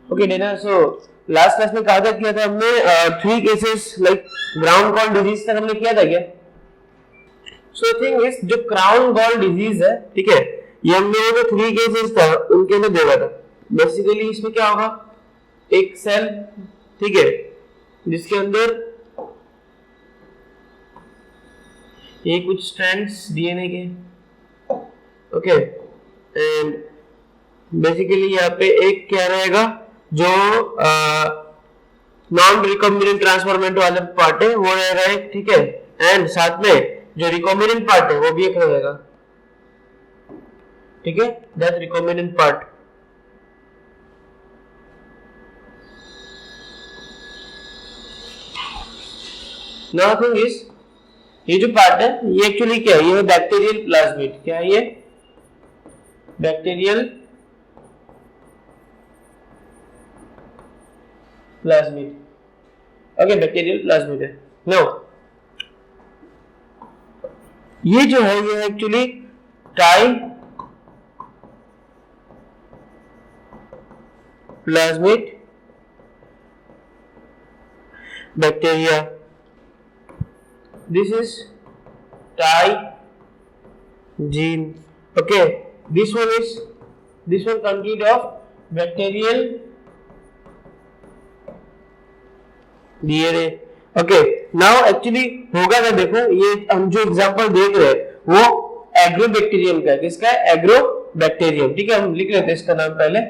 Okay डेना, so last class में कहा था किया था हमने 3 cases like ground gall disease तक हमने किया था क्या? सो थिंग इज जो क्राउन गॉल डिजीज है, ठीक है, ये हम लोगों को 3 केसेस था उनके अंदर देखा था। बेसिकली इसमें क्या होगा, एक सेल, ठीक है, जिसके अंदर ये कुछ स्ट्रैंड्स डीएनए के, ओके, एंड बेसिकली यहाँ पे एक क्या रहेगा जो नॉन रिकॉम्बिनेंट ट्रांसफॉर्मेंट वाला पार्ट है वो रहेगा एक, ठीक है, एंड साथ में जो रिकॉम्बिनेंट पार्ट है वो भी एक रहेगा, ठीक है, that recombinant part. Now thing is ये जो पार्ट है ये एक्चुअली क्या है, ये बैक्टीरियल प्लाज्मिड, क्या है ये, bacterial plasmid, okay, bacterial plasmid है। नाउ ये जो है ये actually tie plasmid bacteria, this is tie gene, okay, this one consist of bacterial DNA, okay। now actually होगा क्या, देखो ये हम जो एग्जांपल देख रहे हैं वो एग्रोबैक्टीरियम का है, किसका है, एग्रोबैक्टीरियम, ठीक है, हम लिख लेते हैं इसका नाम पहले,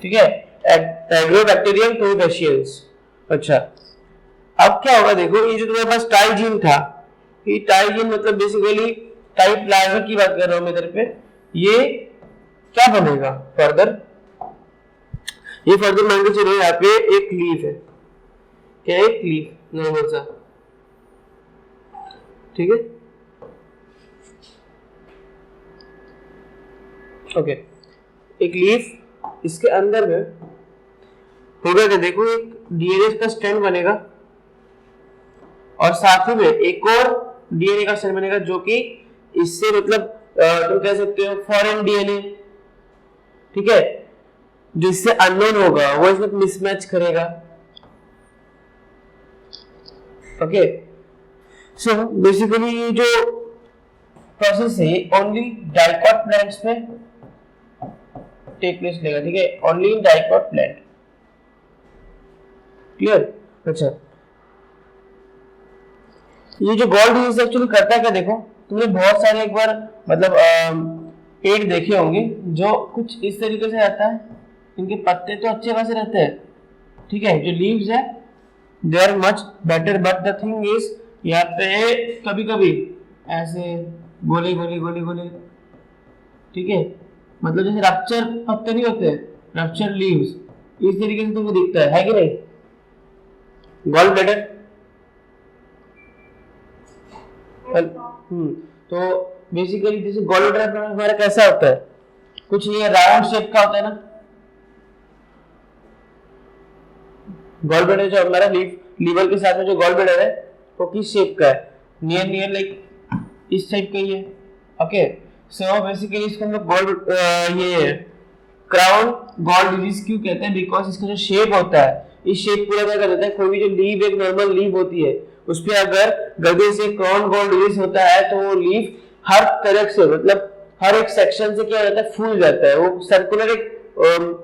ठीक है, एग्रोबैक्टीरियम टूबेशियंस। अच्छा, अब क्या होगा, देखो ये जो तुम्हारे पास टाई जीन था, ये टाई जीन मतलब बेसिकली टाई प्लाज्मिड की बात कर रहा हूं मैं इधर पे, ये क्या बनेगा फर्दर, ये फर्दर मान के चलो यहाँ पे एक लीफ है, क्या है, एक लीफ नॉर्मल सा, ठीक है, ओके, एक लीफ, इसके अंदर में होगा क्या, देखो एक डीएनए का स्ट्रैंड बनेगा और साथ ही में एक और डीएनए का स्ट्रैंड बनेगा जो कि इससे मतलब तुम कह सकते हो फॉरेन डीएनए, ठीक है, जो इससे अननोन होगा वो इसमें मिसमैच करेगा, ओके। सो बेसिकली ये जो प्रोसेस है ओनली डाइकॉट प्लांट्स में टेक प्लेस लेगा, ठीक है, only in dicot plant, clear. अच्छा, ये जो गॉल डिजीज एक्चुअली करता है क्या, देखो तुमने बहुत सारे एक बार मतलब पेड़ देखे होंगे जो कुछ इस तरीके से आता है, इनके पत्ते तो अच्छे खासे रहते हैं, ठीक है, जो लीव्स है they are much better, but the thing is यहाँ पे कभी कभी ऐसे गोले गोले गोले गोले, ठीक है, मतलब जैसे रप्चर पत्ते नहीं होते, रप्चर लीव्स, इस तरीके से तुमको दिखता है कि नहीं, गॉल ब्लैडर। तो बेसिकली जैसे गॉल ब्लैडर हमारा कैसा होता है, कुछ ये राउंड शेप का होता है ना, गॉल ब्लैडर जो हमारा लीवर के साथ में जो गॉल ब्लैडर है वो किस शेप का है, नियर नियर लाइक इस टाइप का ही है, ओके। सो बेसिकली इसको हम लोग गॉल ये क्राउन गॉल डिजीज क्यों कहते हैं, बिकॉज इसका जो शेप होता है, इस शेप पूरा क्या कर देता है, कोई भी जो लीव एक नॉर्मल लीव होती है उस पे अगर गलती से क्राउन गॉल डिजीज होता है तो वो लीव हर तरफ से मतलब हर एक सेक्शन से क्या हो जाता है, फूल जाता है, वो सर्कुलर एक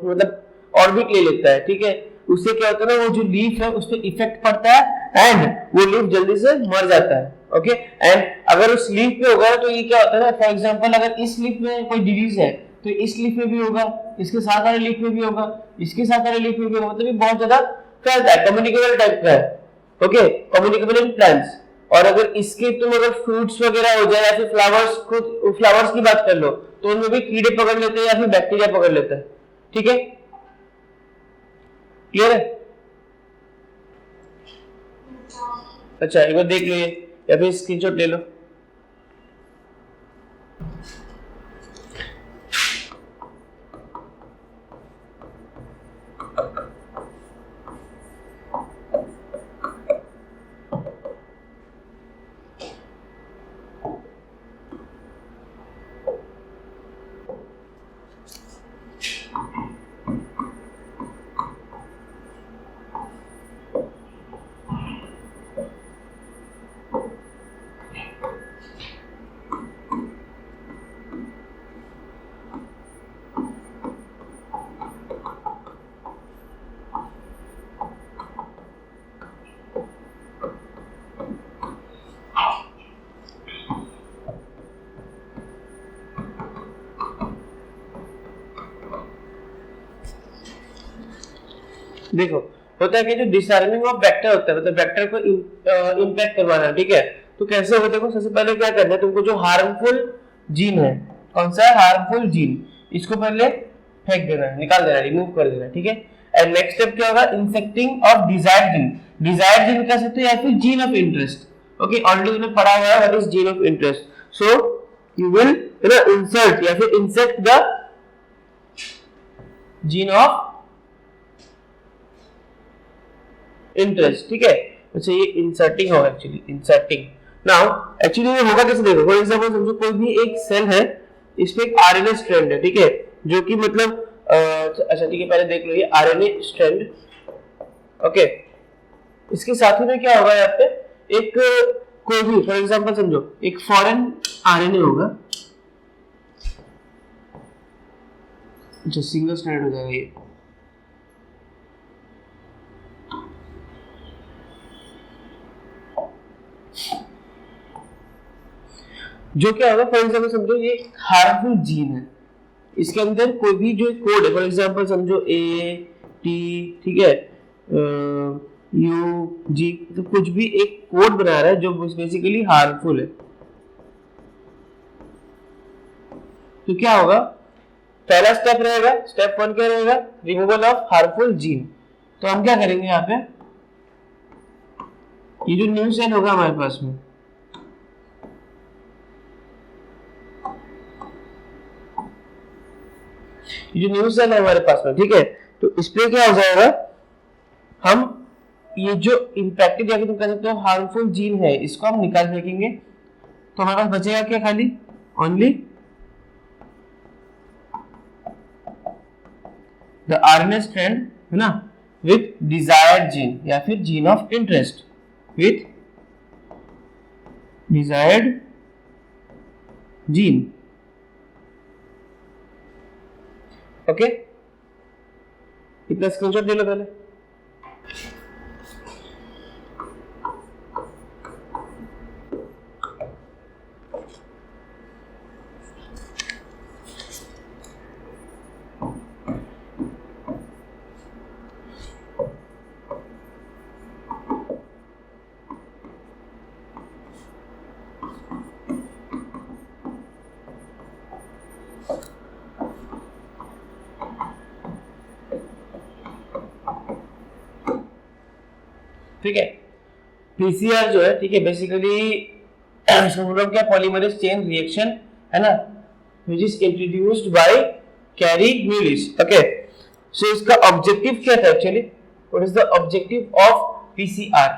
मतलब ऑर्बिट ले लेता है, ठीक है, उससे क्या होता है ना, वो जो लीफ है उस पर इफेक्ट पड़ता है एंड वो लीफ जल्दी से मर जाता है, ओके। एंड अगर उस लीफ पे होगा तो ये क्या होता है ना, फॉर एग्जांपल अगर इस लीफ में कोई डिजीज है तो इस लीफ में भी होगा, इसके साथ वाले लीफ में भी होगा, इसके साथ वाले लीफ में भी होगा, मतलब ये बहुत ज्यादा फैलता है, कम्युनिकेबल टाइप का है, ओके, कम्युनिकेबल इन प्लांट्स। और अगर इसके तुम अगर फ्रूट्स वगैरह हो जाए या फिर फ्लावर्स, खुद फ्लावर्स की बात कर लो तो उनमें भी कीड़े पकड़ लेते हैं या फिर बैक्टीरिया पकड़ लेता है, ठीक है, क्लियर है। अच्छा, एक बार देख लो ये या फिर स्क्रीनशॉट ले लो। देखो होता है कि जो डिसआर्मिंग ऑफ वेक्टर होता है, मतलब वेक्टर को इम्पैक्ट करवाना, ठीक है। तो कैसे होगा, देखो सबसे पहले क्या करना है तुमको, जो हार्मफुल जीन है, कौन सा है हार्मफुल जीन, इसको पहले फेंक देना है, निकाल देना है, रिमूव कर देना है, ठीक है। एंड नेक्स्ट स्टेप क्या होगा, inserting of desired gene, desired gene कह सकते हैं या फिर gene of interest. Okay, already तुमने पढ़ा हुआ है what is gene of interest. So you will insert या फिर insert the gene of interest, ठीक है। अच्छा ये इंसर्टिंग होगा, एक्चुअली इंसर्टिंग। नाउ एक्चुअली ये होगा कैसे, देखो फॉर एग्जांपल समझो कोई भी एक सेल है, इस पे एक आरएनए स्ट्रैंड है, ठीक है, जो कि मतलब अच्छा ठीक है, पहले देख लो ये आरएनए स्ट्रैंड, ओके। इसके साथ ही में क्या होगा, यहाँ पे एक कोई भी फॉर एग्जांपल समझो एक फॉरेन आरएनए होगा, अच्छा सिंगल स्ट्रैंड हो जाएगा ये, जो क्या होगा फॉर एग्जांपल समझो ये हार्मफुल जीन है, इसके अंदर कोई भी जो कोड है, फॉर एग्जांपल समझो ए टी, ठीक है, यू जी, तो कुछ भी एक कोड बना रहा है जो बेसिकली हार्मफुल है। तो क्या होगा, पहला स्टेप रहेगा, स्टेप 1 क्या रहेगा, रिमूवल ऑफ हार्मफुल जीन। तो हम क्या करेंगे यहाँ पे, ये जो न्यू सेल होगा हमारे पास में, ये जो न्यू सेल है हमारे पास में, ठीक है, तो इस पे क्या हो जाएगा, हम ये जो इंपैक्टेड या फिर तुम कह सकते हो हार्मफुल जीन है, इसको हम निकाल फेंकेंगे। तो हमारे पास बचेगा क्या, खाली ओनली द आरएनए स्ट्रैंड, है ना, विथ डिजायर्ड जीन या फिर gene of interest, with desired gene, okay. इतना स्क्रीनशॉट ले लो पहले। ठीक है, पीसीआर जो है, ठीक है, बेसिकली क्या पॉलीमरेज चेन रिएक्शन है ना, which is introduced by Kary Lewis, okay. So इसका ऑब्जेक्टिव क्या था actually, what is the objective of PCR,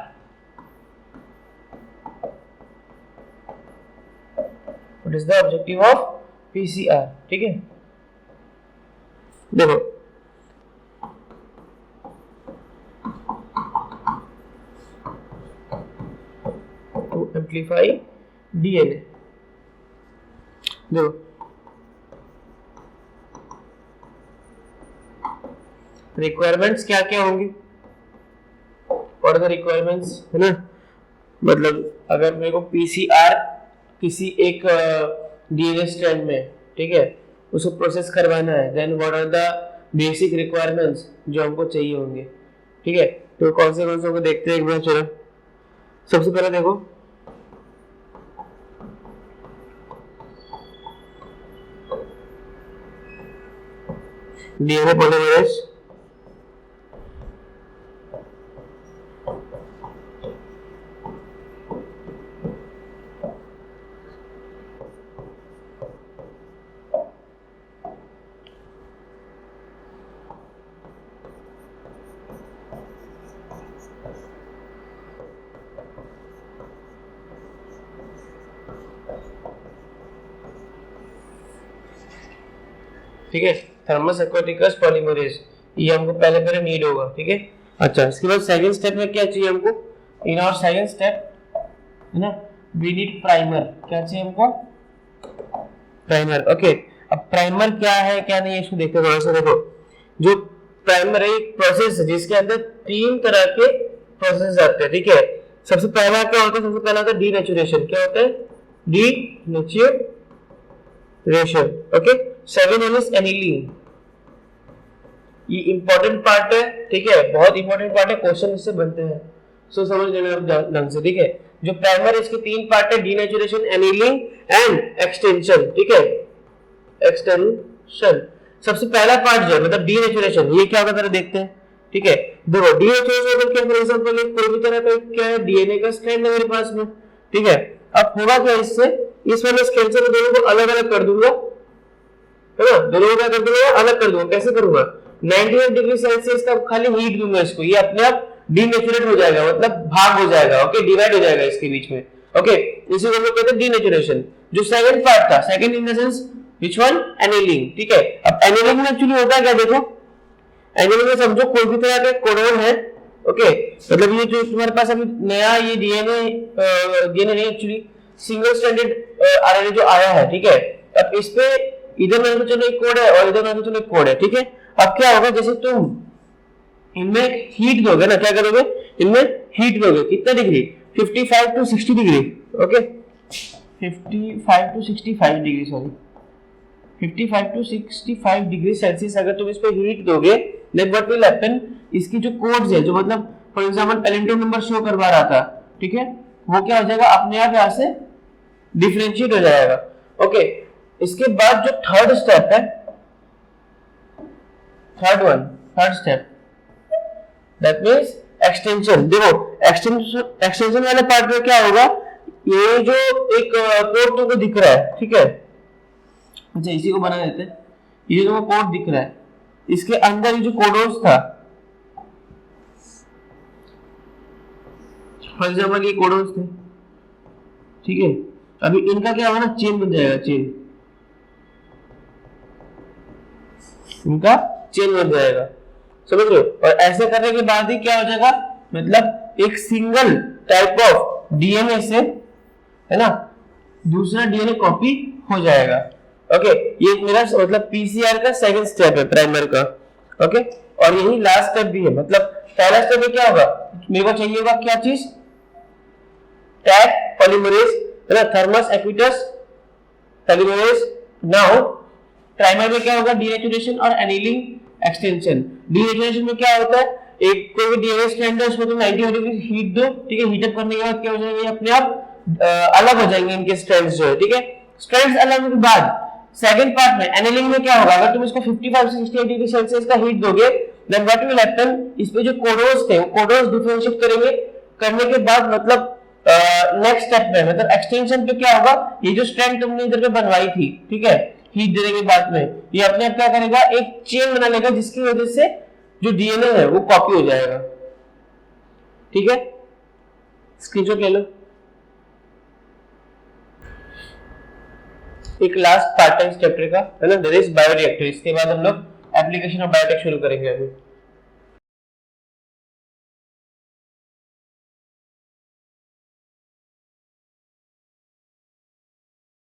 what is the objective of PCR, ठीक है। देखो एम्प्लीफाई डीएनए, देखो रिक्वायरमेंट्स क्या क्या होंगी, और द रिक्वायरमेंट्स, है ना, मतलब अगर मेरे को पीसीआर किसी एक डीएनए स्ट्रैंड में, ठीक है, उसको प्रोसेस करवाना है, then what are the basic requirements जो हमको चाहिए होंगे, ठीक है। तो कौन से को देखते हैं एक बार, चलो सबसे पहले देखो डीएनए पॉलीमरेज, ठीक है, थर्मस एक्वाटिकस पॉलीमरेज, ये हमको पहले पहले नीड होगा, ठीक है। अच्छा इसके बाद सेकंड स्टेप में क्या चाहिए हमको, इन और सेकंड स्टेप, है ना, वी नीड प्राइमर, क्या चाहिए हमको, प्राइमर, ओके। अब प्राइमर क्या है क्या नहीं है इसको देखते हैं थोड़ा सा। देखो जो प्राइमर है एक प्रोसेस है जिसके अंदर 3 तरह के प्रोसेस आते हैं, ठीक है। सबसे पहला क्या होता है, सबसे पहला होता है डीनेचुरेशन, क्या होता है, denaturation, okay. Second one is annealing, ये इंपॉर्टेंट पार्ट है, ठीक है, बहुत इंपॉर्टेंट पार्ट है, क्वेश्चन इससे बनते हैं, सो समझ लेना ढंग से, ठीक है। जो प्राइमर इसके 3 पार्ट है, डीनेचुरेशन, एनीलिंग एंड एक्सटेंशन, ठीक है, एक्सटेंशन। सबसे पहला पार्ट जो है मतलब डीनेचुरेशन, ये क्या होता है देखते हैं, ठीक है। देखो डीनेचुरेशन क्या, फॉर एग्जांपल एक कोई भी तरह का क्या है, डीएनए का स्ट्रैंड है मेरे पास में, ठीक है। अब होगा क्या इससे, इस वाले स्ट्रैंड से दोनों को अलग अलग कर दूंगा, है ना, दोनों को क्या कर दूंगा, अलग कर दूंगा। कैसे करूंगा, 98 डिग्री सेल्सियस का खाली हीट दूंगा इसको, ये अपने आप डीनेचुरेट हो जाएगा, मतलब भाग हो जाएगा, ओके, डिवाइड हो जाएगा इसके बीच में, ओके। इसी को हम लोग कहते हैं डीनेचुरेशन। जो सेकंड पार्ट था, second in the sense which one, annealing, ठीक है। अब एनीलिंग में एक्चुअली होता है क्या, देखो एनीलिंग में समझो कोई भी तरह का कोडोन है, ओके, मतलब ये जो तुम्हारे पास अभी नया ये डीएनए नहीं, एक्चुअली सिंगल स्ट्रैंडेड आरएनए जो आया है, ठीक है। अब इस पे इधर मान के चलो एक कोड है और इधर मान के चलो एक कोड है, ठीक है। अब क्या होगा, जैसे तुम इनमें हीट दोगे ना, क्या करोगे, इनमें हीट दोगे, कितना degree, 55 to 60 degree, okay, 55 to 65 degree, sorry 55 to 65 degree Celsius अगर तुम इस पे हीट दोगे, देन व्हाट विल हैपन, इसकी जो कोड्स है, जो मतलब फॉर एग्जांपल पेलेंटो नंबर शो करवा रहा था, ठीक है, वो क्या हो जाएगा, अपने आप यहां से डिफरेंशिएट हो जाएगा, ओके। इसके बाद जो थर्ड स्टेप है, third step, that means extension. देखो एक्सटेंशन वाले पार्ट में क्या होगा, ये जो एक कोड तुमको दिख रहा है, ठीक है, अच्छा इसी को बना देते हैं, ये जो कोड दिख रहा है, इसके अंदर ये जो कोडोन्स था, फॉर एग्जांपल ये कोडोन्स थे, ठीक है। अभी इनका क्या होगा ना, चेन बन जाएगा, चेन, इनका चेन बन जाएगा, समझ रहे हो। और ऐसे करने के बाद ही क्या हो जाएगा, मतलब एक सिंगल टाइप ऑफ डीएनए से, है ना, दूसरा डीएनए कॉपी हो जाएगा, ओके। ये मेरा मतलब पीसीआर का सेकंड स्टेप है, प्राइमर का, ओके। और यही लास्ट स्टेप भी है, मतलब पहला स्टेप में क्या होगा, मेरे को चाहिए होगा क्या चीज, टैग पॉलीमरेज, है ना, थर्मस एक्विटस पॉलीमरेज। नाउ प्राइमर में क्या होगा, डीनेचुरेशन और एनीलिंग, एक्सटेंशन। डीनेचुरेशन में क्या होता है, एक कोई भी डीएनए स्ट्रैंड है उसको तुम 90 डिग्री हीट दो, ठीक है, हीटअप करने के बाद क्या हो जाएगा, ये अपने आप अलग हो जाएंगे इनके स्ट्रैंड्स जो है, ठीक है। स्ट्रैंड्स अलग होने के बाद सेकंड पार्ट में एनीलिंग में क्या होगा, अगर तुम इसको 55 से 68 डिग्री सेल्सियस का हीट दोगे, देन व्हाट विल हैपन, इस पे जो कोडोन्स थे वो कोडोन्स डिफरेंशिएट करेंगे, करने के बाद मतलब नेक्स्ट स्टेप में मतलब एक्सटेंशन पे क्या होगा, ये जो स्ट्रैंड तुमने इधर पे बनवाई थी, ठीक है, हीट देने के बाद में ये अपने आप क्या करेगा, एक चेन बना लेगा, जिसकी वजह से जो डीएनए है वो कॉपी हो जाएगा, ठीक है। स्क्रीनशॉट ले लो। एक लास्ट पार्ट है इस चैप्टर का, है ना, दैट इज बायोरिएक्टर। इसके बाद हम लोग एप्लीकेशन ऑफ बायोटेक शुरू करेंगे अभी।